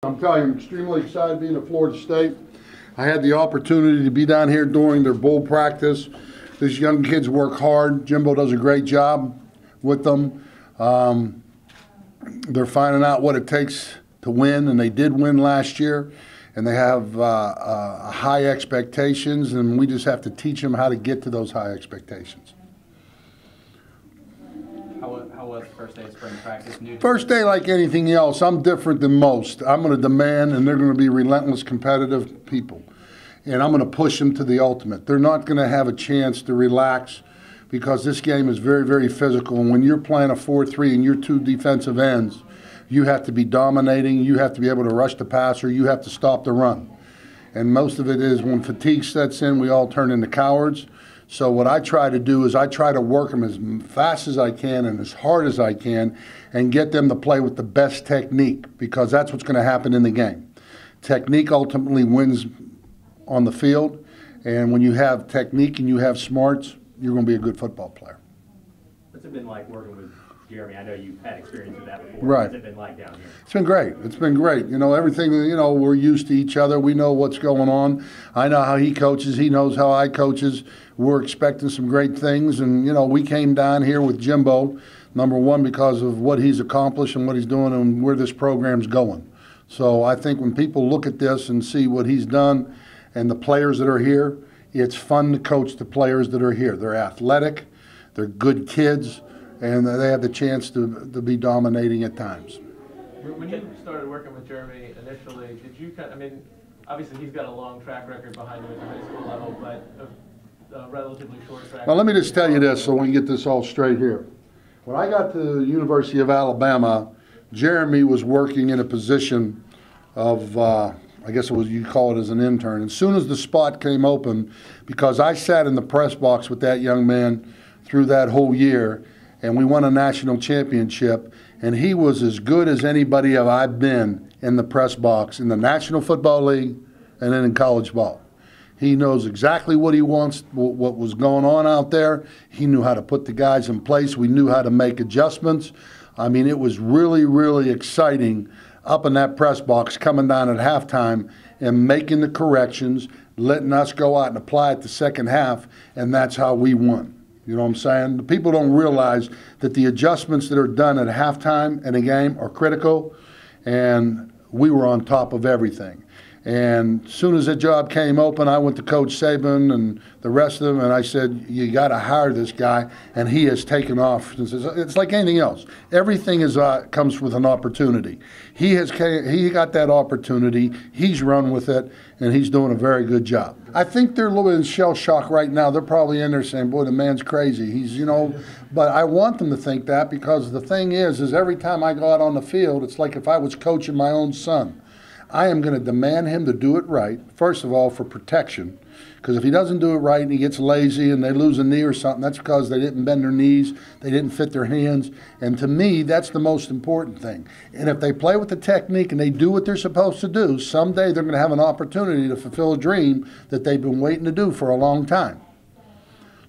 I'm telling you, I'm extremely excited being at Florida State. I had the opportunity to be down here during their bowl practice. These young kids work hard. Jimbo does a great job with them. They're finding out what it takes to win, and they did win last year. And they have high expectations, and we just have to teach them how to get to those high expectations. How was the first day of spring practice? First day, like anything else, I'm different than most. I'm going to demand, and they're going to be relentless, competitive people. And I'm going to push them to the ultimate. They're not going to have a chance to relax because this game is very, very physical. And when you're playing a 4-3 and you're two defensive ends, you have to be dominating. You have to be able to rush the passer. You have to stop the run. And most of it is when fatigue sets in, we all turn into cowards. So what I try to do is I try to work them as fast as I can and as hard as I can and get them to play with the best technique, because that's what's going to happen in the game. Technique ultimately wins on the field, and when you have technique and you have smarts, you're going to be a good football player. What's it been like working with Jeremy? I know you've had experience with that before. Right. What's it been like down here? It's been great. It's been great. You know, everything, you know, we're used to each other. We know what's going on. I know how he coaches. He knows how I coaches. We're expecting some great things. And, you know, we came down here with Jimbo, number one, because of what he's accomplished and what he's doing and where this program's going. So I think when people look at this and see what he's done and the players that are here, it's fun to coach the players that are here. They're athletic. They're good kids. And they have the chance to be dominating at times. When you started working with Jeremy initially, did you I mean, obviously he's got a long track record behind him at the high school level, but a relatively short track record. Now let me just tell you this so we can get this all straight here. When I got to the University of Alabama, Jeremy was working in a position of, I guess it was, you call it as an intern. As soon as the spot came open, because I sat in the press box with that young man through that whole year, and we won a national championship, and he was as good as anybody I've been in the press box in the National Football League and then in college ball. He knows exactly what he wants, what was going on out there. He knew how to put the guys in place. We knew how to make adjustments. I mean, it was really, really exciting up in that press box, coming down at halftime and making the corrections, letting us go out and apply it the second half, and that's how we won. You know what I'm saying? The people don't realize that the adjustments that are done at halftime in a game are critical, and we were on top of everything. And as soon as the job came open, I went to Coach Saban and the rest of them, and I said, you got to hire this guy, and he has taken off. It's like anything else. Everything is comes with an opportunity. He got that opportunity. He's run with it, and he's doing a very good job. I think they're a little bit in shell shock right now. They're probably in there saying, boy, the man's crazy. He's, you know, but I want them to think that, because the thing is every time I go out on the field, it's like if I was coaching my own son. I am going to demand him to do it right, first of all, for protection. Because if he doesn't do it right and he gets lazy and they lose a knee or something, that's because they didn't bend their knees, they didn't fit their hands. And to me, that's the most important thing. And if they play with the technique and they do what they're supposed to do, someday they're going to have an opportunity to fulfill a dream that they've been waiting to do for a long time.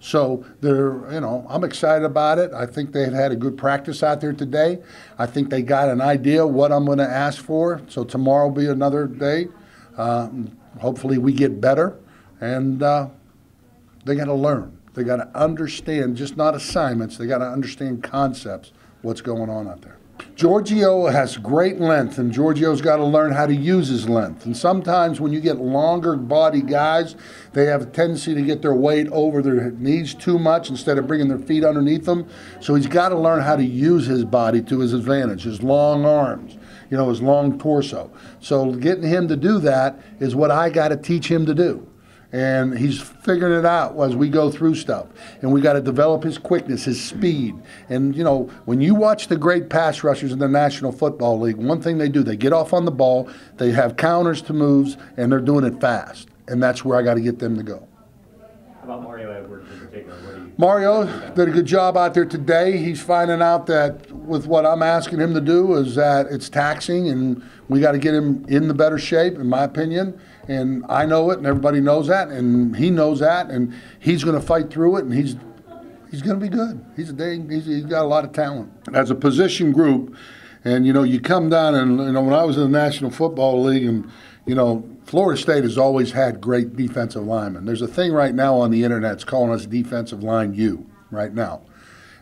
So they're, you know, I'm excited about it. I think they've had a good practice out there today. I think they got an idea what I'm going to ask for. So tomorrow will be another day. Hopefully we get better, and they got to learn. They got to understand, just not assignments. They got to understand concepts, what's going on out there. Giorgio has great length, and Giorgio's got to learn how to use his length. And sometimes when you get longer body guys, they have a tendency to get their weight over their knees too much instead of bringing their feet underneath them. So he's got to learn how to use his body to his advantage, his long arms, you know, his long torso. So getting him to do that is what I got to teach him to do. And he's figuring it out as we go through stuff. And we got to develop his quickness, his speed. And, you know, when you watch the great pass rushers in the National Football League, one thing they do, they get off on the ball, they have counters to moves, and they're doing it fast. And that's where I got to get them to go. How about Mario Edwards in particular? Mario did a good job out there today. He's finding out that with what I'm asking him to do is that it's taxing, and we got to get him in the better shape, in my opinion. And I know it, and everybody knows that, and he knows that, and he's going to fight through it, and he's going to be good. He's got a lot of talent. As a position group, And, you know, you come down and, you know, when I was in the National Football League and, you know, Florida State has always had great defensive linemen. There's a thing right now on the internet, it's calling us defensive line U right now.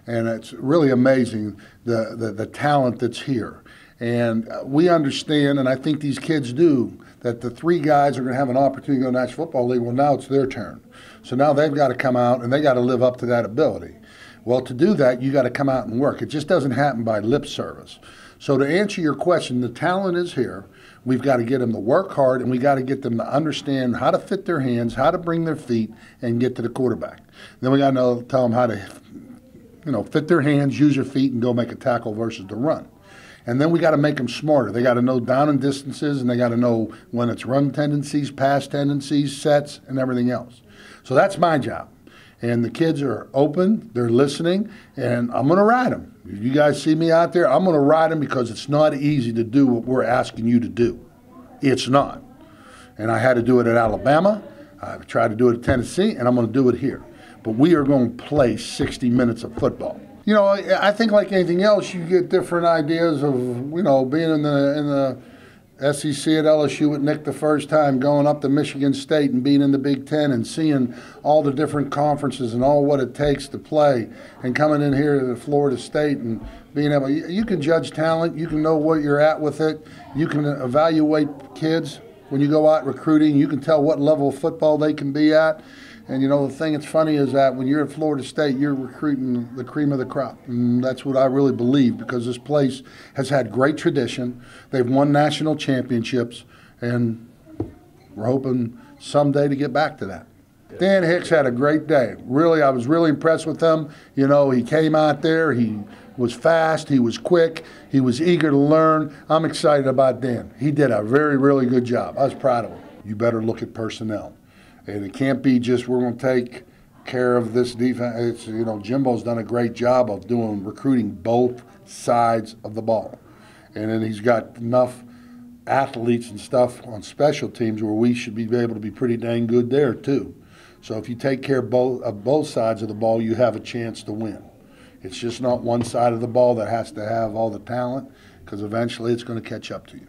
And it's really amazing the talent that's here. And we understand, and I think these kids do, that the three guys are going to have an opportunity to go to the National Football League. Well, now it's their turn. So now they've got to come out and they got to live up to that ability. Well, to do that, you got to come out and work. It just doesn't happen by lip service. So to answer your question, the talent is here. We've got to get them to work hard, and we got to get them to understand how to fit their hands, how to bring their feet, and get to the quarterback. Then we got to tell them how to, you know, fit their hands, use their feet, and go make a tackle versus the run. And then we got to make them smarter. They got to know down and distances, and they got to know when it's run tendencies, pass tendencies, sets, and everything else. So that's my job. And the kids are open, they're listening, and I'm going to ride them. If you guys see me out there, I'm going to ride them because it's not easy to do what we're asking you to do. It's not. And I had to do it at Alabama, I've tried to do it at Tennessee, and I'm going to do it here. But we are going to play 60 minutes of football. You know, I think like anything else, you get different ideas of, you know, being in the SEC at LSU with Nick the first time, going up to Michigan State and being in the Big Ten and seeing all the different conferences and all what it takes to play, and coming in here to Florida State and being able, you can judge talent, you can know where you're at with it, you can evaluate kids when you go out recruiting, you can tell what level of football they can be at. And, you know, the thing that's funny is that when you're at Florida State, you're recruiting the cream of the crop. And that's what I really believe, because this place has had great tradition. They've won national championships, and we're hoping someday to get back to that. Dan Hicks had a great day. Really, I was really impressed with him. You know, he came out there, he was fast, he was quick, he was eager to learn. I'm excited about Dan. He did a really good job. I was proud of him. You better look at personnel. And it can't be just we're going to take care of this defense. It's, you know, Jimbo's done a great job of recruiting both sides of the ball. And then he's got enough athletes and stuff on special teams where we should be able to be pretty dang good there too. So if you take care of both sides of the ball, you have a chance to win. It's just not one side of the ball that has to have all the talent, because eventually it's going to catch up to you.